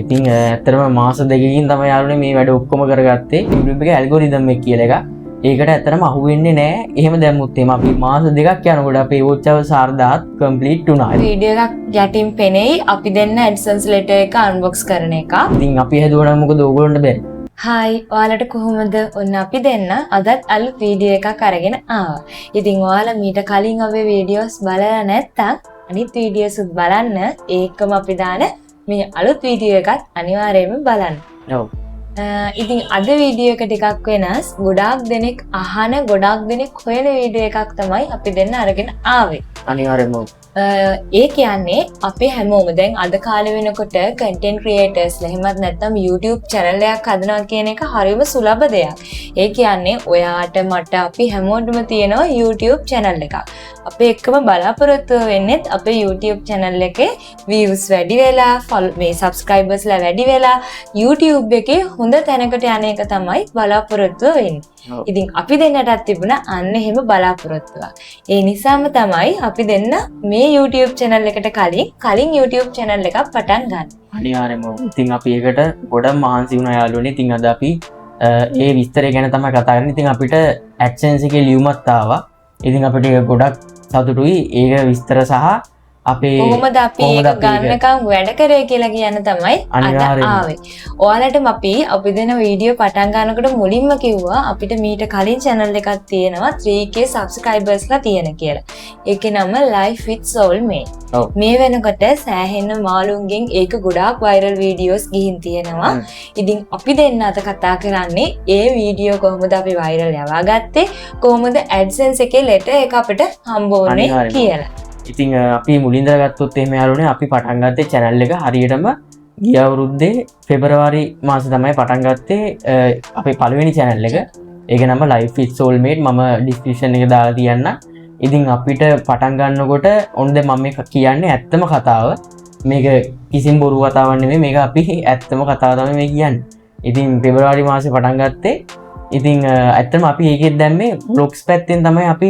ඉතින් ඇත්තටම මාස දෙකකින් තමයි යාළුවනේ මේ වැඩ ඔක්කොම කරගත්තේ. YouTube එකේ ඇල්ගොරිතම් එක කියලා එකක්. ඒකට ඇත්තටම අහු වෙන්නේ නැහැ. එහෙම දැම්මුත් එහෙම අපි මාස දෙකක් යනකොට අපේ watch hours 4000ක් complete වුණා. වීඩියෝ එකක් යටින් පෙනෙයි අපි දෙන්න AdSense letter එක unbox කරන එක. ඉතින් අපි හැදුවා නම් මොකද ඕගොල්ලන්ට බැරි. හායි ඔයාලට කොහොමද? ඔන්න අපි දෙන්න අදත් අලුත් වීඩියෝ එකක් අරගෙන ආවා. ඉතින් ඔයාලා මීට කලින් අපේ වීඩියෝස් බලලා නැත්නම් අනිත් වීඩියෝස් උත් බලන්න. ඒකම අපි දාන මේ අලුත් වීඩියෝ එකත් අනිවාර්යයෙන්ම බලන්න. ඔව්. ඉතින් අද වීඩියෝ එක ටිකක් වෙනස්. ගොඩාක් දෙනෙක් අහන ගොඩාක් දෙනෙක් හොයන වීඩියෝ එකක් තමයි අපි දෙන්න අරගෙන ආවේ. අනිවාර්යයෙන්ම. ඒ කියන්නේ අපේ හැමෝම දැන් අද කාලේ වෙනකොට content creators එහෙමත් නැත්නම් YouTube channel එකක් හදනවා කියන එක හරියම සුලභ දෙයක්. ඒ කියන්නේ ඔයාට මට අපි හැමෝටම තියෙනවා YouTube channel එකක්. අපි එක්කම බලාපොරොත්තු වෙන්නේ අපේ YouTube channel එකේ views වැඩි වෙලා මේ subscribers ලා වැඩි වෙලා YouTube එකේ හොඳ තැනකට යන එක තමයි බලාපොරොත්තු වෙන්නේ. ඉතින් අපි දෙන්නටත් තිබුණා අන්න එහෙම බලාපොරොත්තුවක්. ඒ නිසාම තමයි අපි දෙන්න මේ YouTube channel එකට කලින් YouTube channel එකක් පටන් ගන්න. අනිවාර්යයෙන්ම. ඉතින් අපි ඒකට ගොඩක් මහන්සි වුණා යාළුවනේ. ඉතින් අද අපි ඒ විස්තරය ගැන තමයි කතා කරන්නේ. ඉතින් අපිට AdSense එකේ ලියුමක් ආවා. ඉතින් අපිට ගොඩක් සතුටුයි ඒක විස්තර සහ අපේ කොහොමද අපි ඒක ගන්නකම් වැඩ කරේ කියලා කියන්න තමයි අද ආවේ. ඔයාලටම අපි දෙන වීඩියෝ පටන් ගන්නකොට මුලින්ම කිව්වා අපිට මීට කලින් channel එකක් තියෙනවා 3k subscribers ලා තියෙන කියලා. ඒකේ නම Life with Soulmate. මේ වෙනකොට සෑහෙන මාළුන්ගෙන් ඒක ගොඩාක් viral videos ගිහින් තියෙනවා. ඉතින් අපි දෙන්න අද කතා කරන්නේ ඒ වීඩියෝ කොහොමද අපි viral යවා ගත්තේ, කොහොමද AdSense එකේ letter එක අපිට හම්බ වුනේ කියලා. ඉතින් අපි මුලින්දර ගත්තොත් එහෙම යාළුවනේ අපි පටන් ගත්තේ channel එක හරියටම ගිය අවුරුද්දේ පෙබරවාරි මාසේ තමයි පටන් ගත්තේ අපේ පළවෙනි channel එක. ඒක නම Life with Soulmate. මම description එකේ දාලා තියන්න. ඉතින් අපිට පටන් ගන්නකොට ඔන්න දැන් මම මේක කියන්නේ ඇත්තම කතාව. මේක කිසිම බොරු කතාවක් නෙමෙයි. මේක අපි ඇත්තම කතාව තමයි මේ කියන්නේ. ඉතින් පෙබරවාරි මාසේ පටන් ගත්තේ. ඉතින් ඇත්තම අපි ඒකෙත් දැම්මේ vlogs පැත්තෙන් තමයි අපි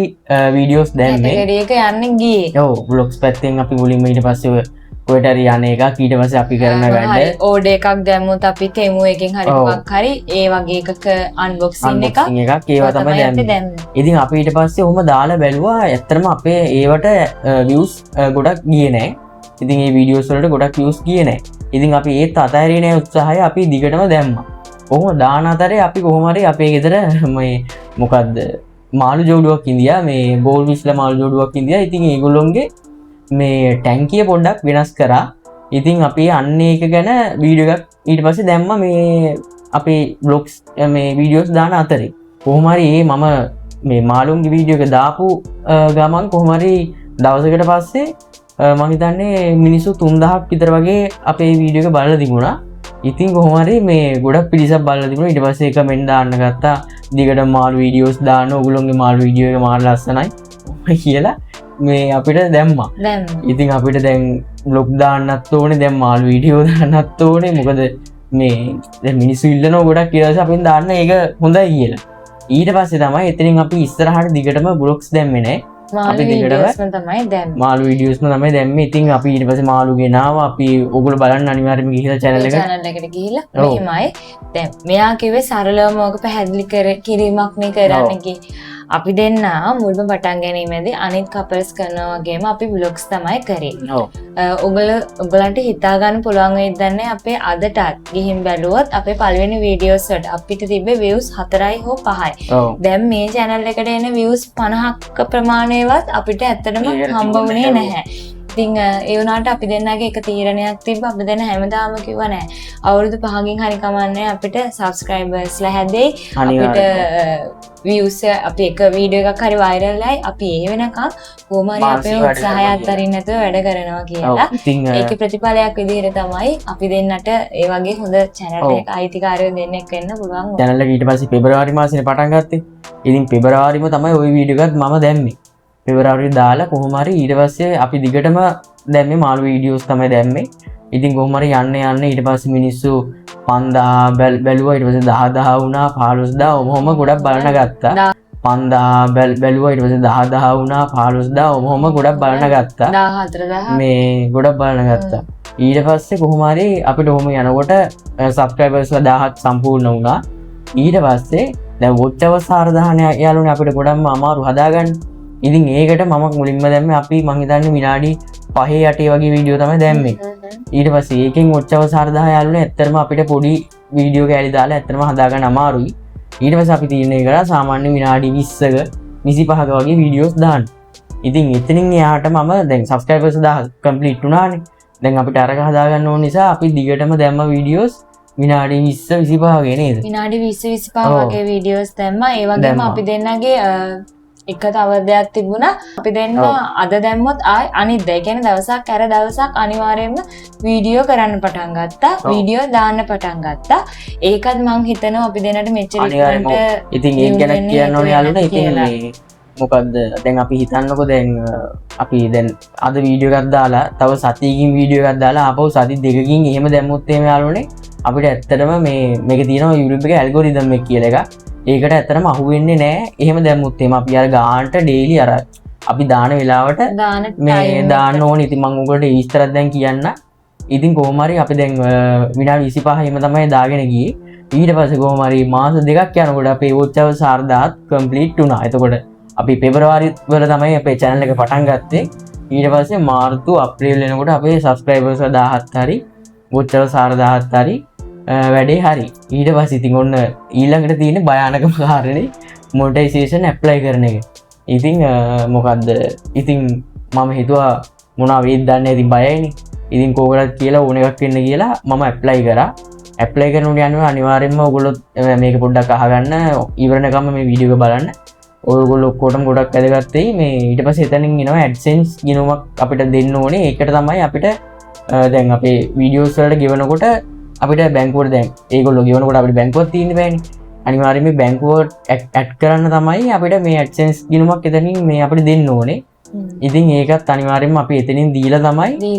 වීඩියෝස් දැම්මේ. ඒක යන්නේ ගියේ. ඔව් vlogs පැත්තෙන් අපි මුලින්ම ඊට පස්සේ කොහෙට හරි යන්නේ එකක් ඊට පස්සේ අපි කරන වැඩ ඕඩර් එකක් දැම්මොත් අපි තෙමු එකෙන් හරි මොකක් හරි ඒ වගේ එකක අන්බොක්සින් එකක් ඒවා තමයි දැම්මේ. ඉතින් අපි ඊට පස්සේ ඔහොම දාලා බැලුවා. ඇත්තටම අපේ ඒවට views ගොඩක් ගියේ නැහැ. ඉතින් මේ වීඩියෝස් වලට ගොඩක් views ගියේ නැහැ. ඉතින් අපි ඒත් අතහැරියේ නැහැ උත්සාහය. අපි දිගටම දැම්මා. කොහොම දාන අතරේ අපි කොහොම හරි අපේ ගෙදර මේ මොකද්ද මාළු ජෝඩුවක් ඉඳියා. මේ බෝල් විශ්ලා මාළු ජෝඩුවක් ඉඳියා. ඉතින් ඒගොල්ලොන්ගේ මේ ටැංකිය පොඩ්ඩක් වෙනස් කරා. ඉතින් අපි අන්න ඒක ගැන වීඩියෝ එකක් ඊට පස්සේ දැම්මා මේ අපේ vlogs මේ වීඩියෝස් දාන අතරේ. කොහොම හරි මම මේ මාළුන්ගේ වීඩියෝ එක දාපු ගමන් කොහොම හරි දවසකට පස්සේ මම හිතන්නේ මිනිස්සු 3000ක් විතර වගේ අපේ වීඩියෝ එක බලලා තිබුණා. ඉතින් කොහොම හරි මේ ගොඩක් පිරිසක් බලලා තිබුණා. ඊට පස්සේ කමෙන්ට් දාන්න ගත්තා. දිගට මාළු වීඩියෝස් දාන්න, ඔයගොල්ලෝගේ මාළු වීඩියෝ එක මාර ලස්සනයි කියලා මේ අපිට දැම්මා. ඉතින් අපිට දැන් vlog දාන්නත් ඕනේ, දැන් මාළු වීඩියෝ දාන්නත් ඕනේ. මොකද මේ දැන් මිනිස්සු ඉල්ලනවා ගොඩක් ඊට පස්සේ අපෙන් දාන්න ඒක හොඳයි කියලා. ඊට පස්සේ තමයි එතනින් අපි ඉස්සරහට දිගටම vlogs දැම්මේ නෑ. මාළු වීඩියෝස්ම තමයි දැම්මේ. මාළු වීඩියෝස්ම තමයි දැම්මේ. ඉතින් අපි ඊට පස්සේ මාළු ගෙනාවා. අපි ඕගොල්ලෝ බලන්න අනිවාර්යයෙන්ම ගිහිල්ලා channel එකට ගිහිල්ලා මෙහෙමයි. දැන් මෙයා කිව්වේ සරලවම ඔක පැහැදිලි කිරීමක් නේ කරන්න ගියේ. අපි දෙන්න මුල්ම පටන් ගැනීමේදී අනිත් කපල්ස් කරනවා වගේම අපි vlogs තමයි කරේ. ඔයගොල්ලන්ට හිතා ගන්න පුළුවන් වෙයිද දන්නේ අපේ අදටත් ගිහින් බැලුවොත් අපේ පළවෙනි වීඩියෝස් වලට අපිට තිබ්බේ views 4යි හෝ 5යි. දැන් මේ channel එකට එන views 50ක ප්‍රමාණයවත් අපිට ඇත්තටම හම්බ වුණේ නැහැ. ඉතින් ඒ වුණාට අපි දෙන්නගේ එක තීරණයක් තිබ්බා. අපි දෙන්න හැමදාම කිව්වා නෑ අවුරුදු 5කින් හරි කමන්නේ අපිට subscribers ලා හැදෙයි. අපිට views අපි එක වීඩියෝ එකක් හරි viral ලයි අපි ඒ වෙනකම් කොහොම හරි අපේ උත්සාහය අත්හරින්න නැතුව වැඩ කරනවා කියලා. ඒකේ ප්‍රතිඵලයක් විදිහට තමයි අපි දෙන්නට ඒ වගේ හොඳ channel එකක අයිතිකාරයෝ දෙන්නෙක් වෙන්න පුළුවන්. channel එක ඊට පස්සේ පෙබරවාරි මාසෙනේ පටන් ගත්තේ. ඉතින් පෙබරවාරිම තමයි ওই වීඩියෝ එකත් මම දැම්මේ. පෙබරවාරි දාලා කොහොම හරි ඊට පස්සේ අපි දිගටම දැම්මේ මාළු වීඩියෝස් තමයි දැම්මේ. ඉතින් කොහොම හරි යන්න ඊට පස්සේ මිනිස්සු 5000 බැලුවා. ඊට පස්සේ 10000 වුණා, 15000 ඔහොම ගොඩක් බලන ගත්තා. 5000 බැලුවා. ඊට පස්සේ 10000 වුණා, 15000 ඔහොම ගොඩක් බලන ගත්තා. 14000 මේ ගොඩක් බලන ගත්තා. ඊට පස්සේ කොහොමරි අපිට ඔහොම යනකොට සබ්ස්ක්‍රයිබර්ස්ලා 1000ක් සම්පූර්ණ වුණා. ඊට පස්සේ දැන් වොච් අවර්ස් 4000 යාළුවනේ අපිට ගොඩක්ම අමාරු හදාගන්න. ඉතින් ඒකට මම මුලින්ම දැම්මේ අපි මං හිතන්නේ විනාඩි 5-8 වගේ වීඩියෝ තමයි දැම්මේ. ඊට පස්සේ ඒකෙන් වොච් අවර්ස් 4000 යාළුවනේ ඇත්තටම අපිට පොඩි වීඩියෝ කෑලි දාලා ඇත්තටම හදාගන්න අමාරුයි. ඊට පස්සේ අපි තීරණය කරා සාමාන්‍ය විනාඩි 20ක 25ක වගේ වීඩියෝස් දාන්න. ඉතින් එතනින් එහාට මම දැන් සබ්ස්ක්‍රයිබර්ස් 1000 කම්ප්ලීට් වුණානේ. දැන් අපිට අරක හදාගන්න ඕන නිසා අපි දිගටම දැම්ම වීඩියෝස් විනාඩි 20-25 වගේ නේද? විනාඩි 20-25 වගේ වීඩියෝස් දැම්මා. ඒ වගේම අපි දෙන්නගේ එක තව දෙයක් තිබුණා. අපි දෙන්න අද දැම්මොත් අනිත් දේ කියන්නේ දවසක් අර දවසක් අනිවාර්යයෙන්ම වීඩියෝ කරන්න පටන් ගත්තා. වීඩියෝ දාන්න පටන් ගත්තා. ඒකත් මං හිතනවා අපි දෙන්නට මෙච්චර ඉක්මනට ඉතින් ඒක ගැන කියන්න ඕනේ යාළුවනේ. ඉතින් මේ මොකද්ද දැන් අපි හිතන්නකො දැන් අපි දැන් අද වීඩියෝ එකක් දාලා තව සතියකින් වීඩියෝ එකක් දාලා ආපහු සති දෙකකින් එහෙම දැම්මොත් එහෙම යාළුවනේ අපිට ඇත්තටම මේක තියෙනවා YouTube එකේ ඇල්ගොරිතම් එක කියලා එකක්. ඒකට ඇත්තටම අහු වෙන්නේ නැහැ. එහෙම දැම්මුත් එහෙම අපි අර ගානට ඩේලි අර අපි දාන වෙලාවට මේ දාන්න ඕනේ. ඉතින් මම උගලට විස්තරයක් දැන් කියන්න. ඉතින් කොහොම හරි අපි දැන් විනාඩි 25 එහෙම තමයි දාගෙන ගියේ. ඊට පස්සේ කොහොම හරි මාස දෙකක් යනකොට අපේ වොච් අවර්ස් 4000 කම්ප්ලීට් වුණා. එතකොට අපි පෙබරවාරි වල තමයි අපේ channel එක පටන් ගත්තේ. ඊට පස්සේ මාර්තු අප්‍රේල් වෙනකොට අපේ subscribers 1000ක් හරි වොච් අවර්ස් 4000ක් හරි වැඩේ හරි. ඊට පස්සේ ඉතින් ඔන්න ඊළඟට තියෙන භයානකම කාරණේ මොනිටයිසේෂන් ඇප්ලයි කරන එක. ඉතින් මොකද්ද? ඉතින් මම හිතුවා මොනවා වෙයිද දන්නේ නැහැ. ඉතින් බයයිනේ. ඉතින් කෝකටත් කියලා ඕන එකක් වෙන්න කියලා මම ඇප්ලයි කරා. ඇප්ලයි කරනකොට යනවා අනිවාර්යෙන්ම ඔයගොල්ලෝ මේක පොඩ්ඩක් අහගන්න ඉවරනකම් මේ වීඩියෝ එක බලන්න. ඔයගොල්ලෝ ඔක්කොටම ගොඩක් වැදගත් වෙයි. මේ ඊට පස්සේ එතනින් එනවා AdSense ගිණුමක් අපිට දෙන්න ඕනේ. ඒකට තමයි අපිට දැන් අපේ වීඩියෝස් වලට ගෙවනකොට අපිට බැංකුවට දැන් ඒගොල්ලෝ ගෙවනකොට අපිට බැංකුවක් තියෙන්න බෑනේ. අනිවාර්යයෙන් මේ බැංකුවට ඇඩ් කරන්න තමයි අපිට මේ AdSense ගිණුමක් එතනින් මේ අපිට දෙන්න ඕනේ. ඉතින් ඒකත් අනිවාර්යයෙන්ම අපි එතනින් දීලා තමයි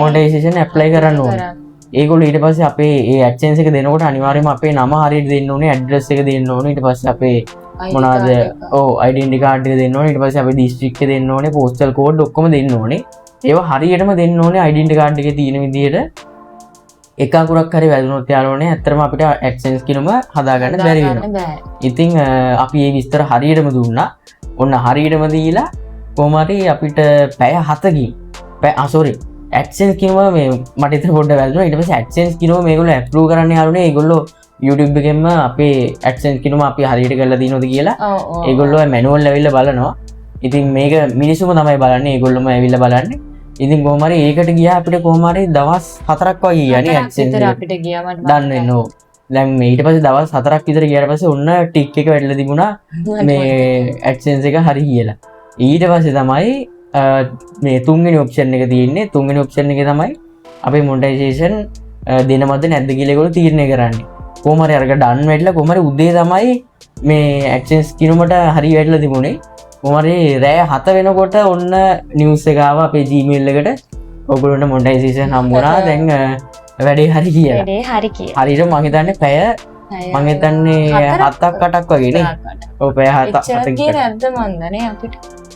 මොනිටයිසේෂන් ඇප්ලයි කරන්න ඕනේ. ඒගොල්ලෝ ඊට පස්සේ අපේ ඒ AdSense එක දෙනකොට අනිවාර්යයෙන්ම අපේ නම හරියට දෙන්න ඕනේ, ඇඩ්‍රස් එක දෙන්න ඕනේ. ඊට පස්සේ අපේ මොනවාද ඩෙන්ටි කාඩ් එක දෙන්න ඕනේ. ඊට පස්සේ අපේ ඩිස්ට්‍රික්ට් එක දෙන්න ඕනේ, පෝස්ටල් කෝඩ් ඔක්කොම දෙන්න ඕනේ. ඒවා හරියටම දෙන්න ඕනේ. ඩෙන්ටි කාඩ් එකේ තියෙන විදිහට එක අකුරක් හරි වැදුනොත් යාළුවනේ ඇත්තටම අපිට AdSense කිනුම හදාගන්න බැරි වෙනවා. ඉතින් අපි මේ විස්තර හරියටම දුන්නා. ඔන්න හරියටම දීලා කොහොම හරි අපිට පැය 7කින් AdSense කිනුම මේ මට ඉතින් පොඩ්ඩක් වැදුනා. ඊට පස්සේ AdSense කිනුම මේගොල්ලෝ ඇප්‍රූව් කරන්න යාළුවනේ. ඒගොල්ලෝ YouTube එකෙන්ම අපේ AdSense කිනුම අපි හරියට කරලා දිනවද කියලා ඒගොල්ලෝ මැනුවල් ඇවිල්ලා බලනවා. ඉතින් මේක මිනිස්සුම තමයි බලන්නේ. ඒගොල්ලොම ඇවිල්ලා බලන්නේ. ඉතින් කොහොම හරි ඒකට ගියා අපිට කොහොම හරි දවස් 4ක් වගේ යන්නේ AdSense අපිට ගියා මට දන්නේ නෝ. දැන් මේ ඊට පස්සේ දවස් 4ක් විතර ගියාට පස්සේ ඔන්න ටික් එක වැටලා තිබුණා මේ AdSense එක හරි කියලා. ඊට පස්සේ තමයි මේ තුන්වෙනි ඔප්ෂන් එක තියෙන්නේ. තුන්වෙනි ඔප්ෂන් එකේ තමයි අපේ මොනිටයිසේෂන් දෙනවද නැද්ද කියලා ඒගොල්ලෝ තීරණය කරන්නේ. කොහොම හරි අරක ඩන් වෙట్లా කොහොම හරි උදේ තමයි මේ AdSense කිනුමට හරි වැටලා තිබුණේ. කොහොම හරි රෑ 7 වෙනකොට ඔන්න නිවුස් එක ආවා අපේ Gmail එකට. ඔයගොල්ලන්ට මොනිටයිසේෂන් හම්බුණා. දැන් වැඩේ හරි කියලා. වැඩේ හරි කියලා. හරියට මම හිතන්නේ පැය මම හිතන්නේ 7ක් 8ක් වගේ නේ. ඔව් පැය 7ක් කියන ඇද්ද මන්දනේ අපිට.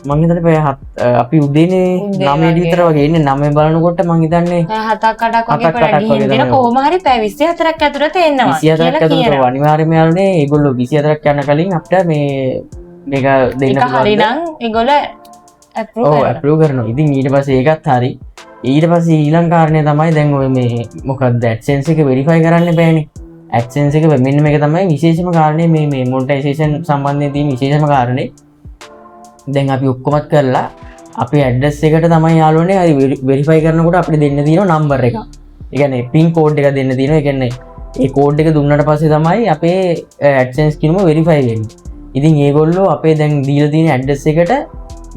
මං හිතන්නේ පැය 7 අපි උදේනේ 9 විතර වගේ ඉන්නේ. 9 බලනකොට මං හිතන්නේ පැය 7ක් 8ක් වගේ පෙර ගිහින් දෙන කොහොම හරි පැය 24ක් ඇතුළත එනවා 24ක් ඇතුළත අනිවාර්යයෙන්ම යාළුනේ ඒගොල්ලෝ 24ක් යන කලින් අපිට මේ මේක දෙන්න පුළුවන්. හරි නම් ඒගොල්ලෝ ඇප්‍රූව් කරනවා. ඉතින් ඊට පස්සේ ඒකත් හරි. ඊට පස්සේ ඊළඟ කාරණේ තමයි දැන් ඔය මේ මොකක්ද AdSense එක වෙරිෆයි කරන්න බෑනේ. AdSense එක මෙන්න මේක තමයි විශේෂම කාරණේ මේ මොනිටයිසේෂන් සම්බන්ධයෙන් තියෙන විශේෂම කාරණේ. දැන් අපි ඔක්කොමත් කරලා අපේ ඇඩ්‍රස් එකට තමයි යාළුවනේ හරි වෙරිෆයි කරනකොට අපිට දෙන්න තියෙන නම්බර් එක. ඒ කියන්නේ පින් කෝඩ් එක දෙන්න තියෙනවා. ඒ කියන්නේ ඒ කෝඩ් එක දුන්නාට පස්සේ තමයි අපේ AdSense කිනුම වෙරිෆයි වෙන්නේ. ඉතින් ඒගොල්ලෝ අපේ දැන් දීලා තියෙන ඇඩ්‍රස් එකට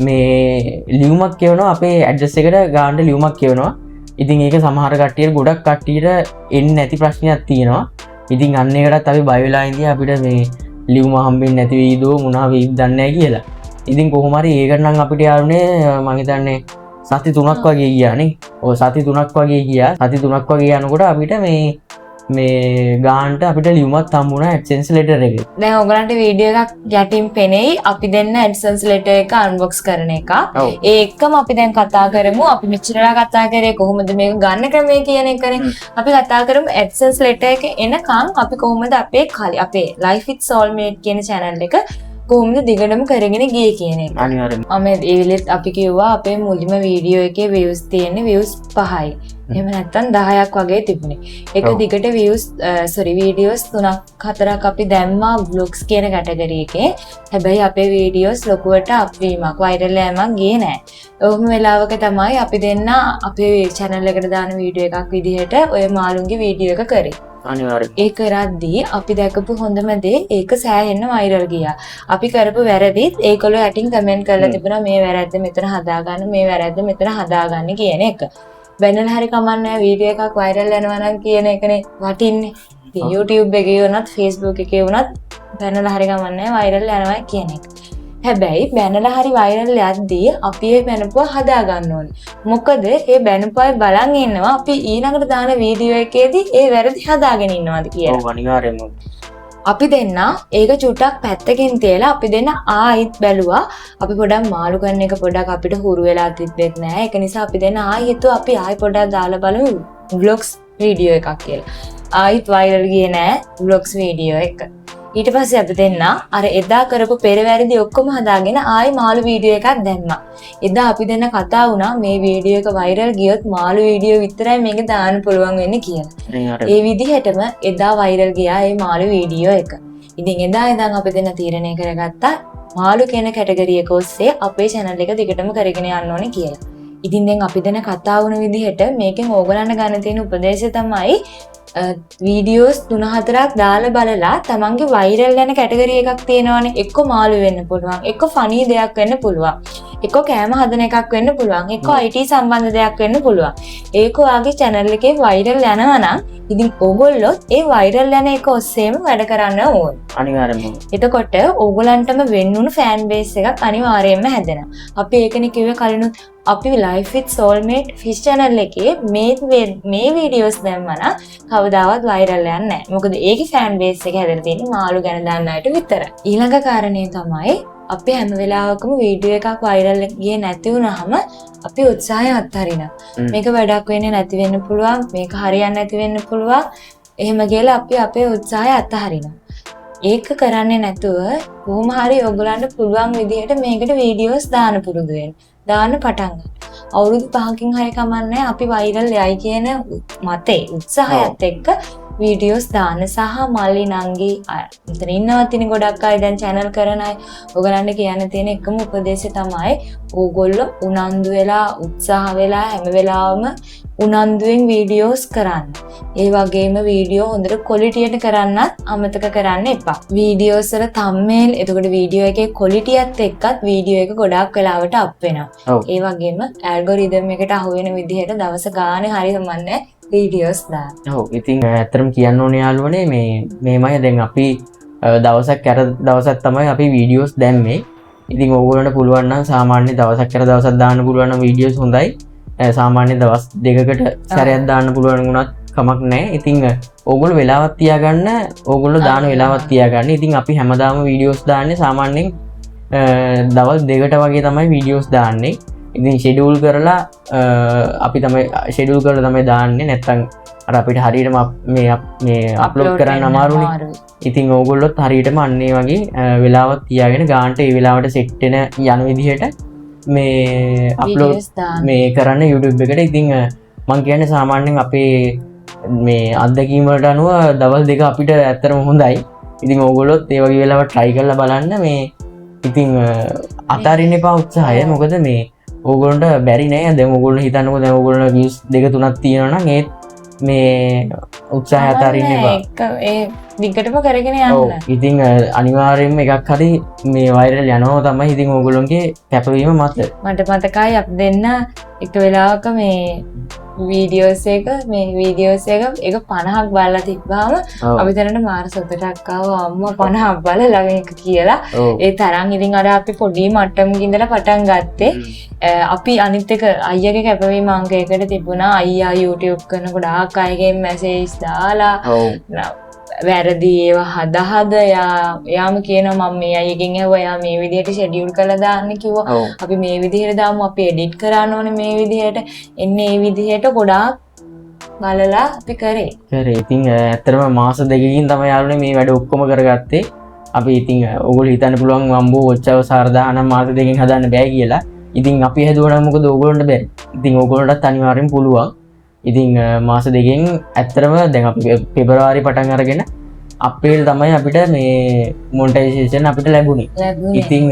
මේ ලියුමක් කියවනවා. අපේ ඇඩ්‍රස් එකට ගානට ලියුමක් කියවනවා. ඉතින් ඒක සමහර කට්ටියට ගොඩක් කට්ටියට එන්නේ නැති ප්‍රශ්නයක් තියෙනවා. ඉතින් අන්න ඒකටත් අපි බය වෙලා ඉඳී අපිට මේ ලියුම හම්බෙන්නේ නැති වෙයිද මොනවා වෙයිද දන්නේ නැහැ කියලා. ඉතින් කොහොම හරි ඒකට නම් අපිට යාළුනේ මම හිතන්නේ සති 3ක් වගේ ගියානේ. ඔය සති 3ක් වගේ ගියා. සති 3ක් වගේ යනකොට අපිට මේ මේ ගාන්ට අපිට ලියුමත් හම්බුණා AdSense letter එකේ. දැන් ඔයගලන්ට වීඩියෝ එකක් යටින් පෙනෙයි අපි දෙන්න AdSense letter එක unbox කරන එක. ඒ එක්කම අපි දැන් කතා කරමු අපි මෙච්චරලා කතා කරේ කොහොමද මේක ගන්න ක්‍රමය කියන එකනේ. අපි කතා කරමු AdSense letter එක එනකන් අපි කොහොමද අපේ Life with Soulmate කියන channel එක කොහොමද දිගටම කරගෙන ගියේ කියන එක. අනිවාර්යයෙන්ම. ඒ වෙලෙත් අපි කිව්වා අපේ මුලින්ම වීඩියෝ එකේ views තියෙන්නේ views 5යි. එහෙම නැත්නම් 10ක් වගේ තිබුණේ. එක දිගට වීඩියෝස් 3ක් 4ක් අපි දැම්මා vlogs කියන කැටගරි එකේ. හැබැයි අපේ වීඩියෝස් ලොකුවට අප් වීමක් viral යෑමක් ගියේ නැහැ. ඔහොම වෙලාවක තමයි අපි දෙන්න අපේ channel එකට දාන වීඩියෝ එකක් විදිහට ඔය මාළුන්ගේ වීඩියෝ එක කරේ. අනිවාර්යයෙන්. ඒ කරද්දී අපි දැකපු හොඳම දේ ඒක සෑහෙන්න viral ගියා. අපි කරපු වැරදිත් ඒගොල්ලෝ යටින් කමෙන්ට් කරලා තිබුණා මේ වැරද්ද මෙතන හදාගන්න මේ වැරද්ද මෙතන හදාගන්න කියන එක. බැනලා හරි කමන්නේ වීඩියෝ එකක් viral යනවා නම් කියන එකනේ වටින්නේ. ඉතින් YouTube එකේ වුණත් Facebook එකේ වුණත් බැනලා හරි කමන්නේ viral යනවා කියන එක. හැබැයි බැනලා හරි viral යද්දී අපි ඒ බැනපුවා හදා ගන්න ඕනේ. මොකද ඒ බැනපුවා බලන් ඉන්නවා අපි ඊළඟට දාන වීඩියෝ එකේදී ඒ වැරදි හදාගෙන ඉන්නවාද කියලා. ඔව් අනිවාර්යයෙන්ම. අපි දෙන්න ඒක චුට්ටක් පැත්තකින් තියලා අපි දෙන්න ආයිත් බැලුවා. අපි පොඩක් මාළු කරන එක පොඩක් අපිට හුරු වෙලා තිබෙත් නෑ. ඒක නිසා අපි දෙන්න ආයි හිතුවා අපි ආයි පොඩක් දාලා බලමු vlogs වීඩියෝ එකක් කියලා. ආයිත් viral ගියේ නෑ vlogs වීඩියෝ එක. ඊට පස්සේ අපි දෙන්න අර එදා කරපු පෙරවැරදි ඔක්කොම හදාගෙන ආයි මාළු වීඩියෝ එකක් දැම්මා. එදා අපි දෙන්න කතා වුණා මේ වීඩියෝ එක viral ගියොත් මාළු වීඩියෝ විතරයි මේක දාන්න පුළුවන් වෙන්නේ කියලා. ඒ විදිහටම එදා viral ගියා මේ මාළු වීඩියෝ එක. ඉතින් එදා ඉඳන් අපි දෙන්න තීරණය කරගත්තා මාළු කියන කැටගරි එක ඔස්සේ අපේ channel එක දිගටම කරගෙන යන්න ඕනේ කියලා. ඉතින් දැන් අපි දෙන්න කතා වුණ විදිහට මේකෙන් ඕගලන්ට ගන්න තියෙන උපදේශය තමයි වීඩියෝස් 3-4ක් දාලා බලලා තමන්ගේ වෛරල් යන කැටගරි එකක් තියෙනවනේ. එක්ක මාළු වෙන්න පුළුවන්, එක්ක ෆනී දෙයක් වෙන්න පුළුවන්, එක්ක කෑම හදන එකක් වෙන්න පුළුවන්, එක්ක IT සම්බන්ධ දෙයක් වෙන්න පුළුවන්. ඒක ඔයාගේ channel එකේ වෛරල් යනවා නම් ඉතින් ඕගොල්ලෝ ඒ වෛරල් යන එක ඔස්සේම වැඩ කරන්න ඕන. අනිවාර්යයෙන්ම. එතකොට ඕගොල්ලන්ටම වෙන්නුණු ෆෑන් බේස් එකක් අනිවාර්යයෙන්ම හැදෙනවා. අපි ඒකනේ කිව්වේ කලිනුත් අපි Life with Soulmate fish channel එකේ මේ වීඩියෝස් දැම්මම කවදාවත් viral යන්නේ නැහැ. මොකද ඒකේ fan base එක හැදලා තියෙන්නේ මාළු ගැන දන්න අයට විතරයි. ඊළඟ කාරණේ තමයි අපි හැම වෙලාවකම වීඩියෝ එකක් viral ගියේ නැති වුනහම අපි උත්සාහය අත්හරිනවා. මේක වැඩක් වෙන්නේ නැති වෙන්න පුළුවන්, මේක හරියන්නේ නැති වෙන්න පුළුවන්. එහෙම කියලා අපි අපේ උත්සාහය අත්හරිනවා. ඒක කරන්නේ නැතුව කොහොම හරි ඔයගලන්ට පුළුවන් විදිහට මේකට වීඩියෝස් දාන්න පුරුදු වෙන්න. දාන්න පටන් ගන්න. අවුරුදු 5කින් හරි කමන්නේ අපි viral යයි කියන මතේ උත්සාහයත් එක්ක වීඩියෝස් දාන්න සහ මල්ලි නංගි මෙතන ඉන්නවා තිනේ ගොඩක් අය දැන් channel කරන අය. ඔයගලන්ට කියන්න තියෙන එකම උපදේශය තමයි ඕගොල්ලෝ උනන්දු වෙලා උත්සාහ වෙලා හැම වෙලාවම උනන්දුවෙන් වීඩියෝස් කරන්න. ඒ වගේම වීඩියෝ හොඳට quality-ට කරන්නත් අමතක කරන්න එපා. වීඩියෝස් වල thumbnail එතකොට වීඩියෝ එකේ quality-ත් එක්කත් වීඩියෝ එක ගොඩාක් වෙලාවට අප් වෙනවා. ඒ වගේම algorithm එකට අහු වෙන විදිහට දවස ගානේ හරි සම්මන්නේ වීඩියෝස් දාන්න. ඔව් ඉතින් ඇත්තටම කියන්න ඕනේ යාළුවනේ මේමයි දැන් අපි දවසක් කර දවසක් තමයි අපි වීඩියෝස් දැම්මේ. ඉතින් ඕගොල්ලන්ට පුළුවන් නම් සාමාන්‍ය දවසක් කර දවසක් දාන්න පුළුවන් නම් වීඩියෝස් හොඳයි. සාමාන්‍ය දවස් දෙකකට සැරයක් දාන්න පුළුවන් වුණත් කමක් නැහැ. ඉතින් ඕගොල්ලෝ වෙලාවක් තියාගන්න, ඕගොල්ලෝ දාන වෙලාවක් තියාගන්න. ඉතින් අපි හැමදාම වීඩියෝස් දාන්නේ සාමාන්‍යයෙන් දවස් දෙකට වගේ තමයි වීඩියෝස් දාන්නේ. ඉතින් ෂෙඩියුල් කරලා අපි තමයි ෂෙඩියුල් කරලා තමයි දාන්නේ. නැත්තම් අර අපිට හරියටම මේ අප්ලෝඩ් කරන්න අමාරුනේ. ඉතින් ඕගොල්ලොත් හරියටම අන්න ඒ වගේ වෙලාවක් තියාගෙන ගානට ඒ වෙලාවට සෙට් වෙන යන විදිහට මේ අප්ලෝඩ් මේ කරන්න YouTube එකට. ඉතින් මං කියන්නේ සාමාන්‍යයෙන් අපේ මේ අත්දැකීම් වලට අනුව දවස් දෙක අපිට ඇත්තටම හොඳයි. ඉතින් ඕගොල්ලොත් ඒ වගේ වෙලාවට try කරලා බලන්න. මේ ඉතින් අතාරින්න එපා උත්සාහය. මොකද මේ ඕගොල්ලන්ට බැරි නෑ. දැන් ඕගොල්ලෝ හිතන්නකෝ දැන් ඕගොල්ලෝ views 2-3ක් තියෙනවා නම් ඒත් මේ උත්සාහය අතාරින්න එපා. ඒ දිගටම කරගෙන යන්න. ඉතින් අනිවාර්යයෙන්ම එකක් හරි මේ viral යනවා තමයි. ඉතින් ඕගොල්ලෝගේ කැපවීම මත මට මතකයි අපි දෙන්න එක වෙලාවක මේ වීඩියෝස් එක මේ වීඩියෝස් එක 50ක් බලලා තිබ්බාම අපි දැනට මාර සතුටක් ආවා අම්මා 50ක් බලලා මේක කියලා. ඒ තරම් ඉතින් අර අපි පොඩි මට්ටමක ඉඳලා පටන් ගත්තේ. අපි අනිත් එක අයියාගේ කැපවීම අංකයකට තිබුණා. අයියා YouTube කරන ගොඩාක් අයගෙන් මැසේජ් දාලා වැරදි ඒවා හද යාම කියනවා මම මේ අයගෙන් ඇහුවා යා මේ විදිහට ෂෙඩියුල් කරලා දාන්න කිව්වා. අපි මේ විදිහට දාමු අපි එඩිට් කරන්න ඕනේ මේ විදිහට. එන්නේ මේ විදිහට ගොඩාක් බලලා අපි කරේ. ඉතින් ඇත්තටම මාස දෙකකින් තමයි යාළුවනේ මේ වැඩ ඔක්කොම කරගත්තේ. අපි ඉතින් ඕගොල්ලෝ හිතන්න පුළුවන් වම්බෝ ඔච්චර සාරදාන මාස දෙකකින් හදන්න බෑ කියලා. ඉතින් අපි හදුවනම් මොකද ඕගොල්ලන්ට බැරි. ඉතින් ඕගොල්ලන්ටත් අනිවාර්යෙන් පුළුවන්. ඉතින් මාස දෙකෙන් ඇත්තරම දැන් අපි පෙබරවාරි පටන් අරගෙන අප්‍රේල් තමයි අපිට මේ මොනිටයිසේෂන් අපිට ලැබුණේ. ඉතින්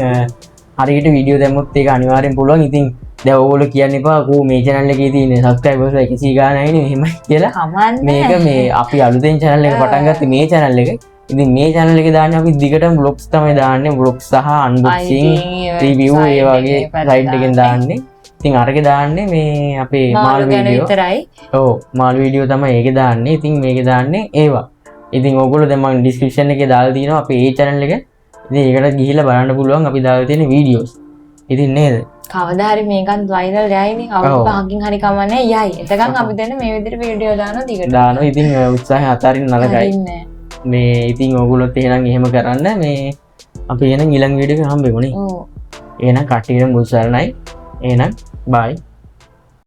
හරියට වීඩියෝ දැම්මොත් ඒක අනිවාර්යෙන් පුළුවන්. ඉතින් දැන් ඕගොල්ලෝ කියන්න එපා කෝ මේ channel එකේ තියෙන subscribers 100 ගානයි නේ එහෙමයි කියලා. මේක මේ අපි අලුතෙන් channel එක පටන් ගත්තේ මේ channel එක. ඉතින් මේ channel එකේ දාන්නේ අපි දිගටම vlogs තමයි දාන්නේ. vlogs සහ unboxing review ඒ වගේ side එකෙන් දාන්නේ. ඉතින් අරගේ දාන්නේ මේ අපේ මාළු වීඩියෝ විතරයි. ඔව් මාළු වීඩියෝ තමයි ඒකේ දාන්නේ. ඉතින් මේකේ දාන්නේ ඒවා. ඉතින් ඕගොල්ලෝ දැන් මම description එකේ දාලා තියෙනවා අපේ ඒ channel එක. ඉතින් ඒකට ගිහිල්ලා බලන්න පුළුවන් අපි දාලා තියෙන වීඩියෝස්. ඉතින් නේද? කවදා හරි මේකත් viral යයිනේ. අවුරුදු 5කින් හරි කමන්නේ යයි. එතකන් අපි දැන් මේ විදිහට වීඩියෝ දානවා දිගට. දානවා. ඉතින් උත්සාහය අතාරින්න නරකයි. මේ ඉතින් ඕගොල්ලොත් එහෙනම් එහෙම කරන්න මේ අපි එහෙනම් ඊළඟ වීඩියෝ එක හම්බෙමුනේ. ඔව්. එහෙනම් කට්ටියටම මුල් සරණයි. එහෙනම් bye.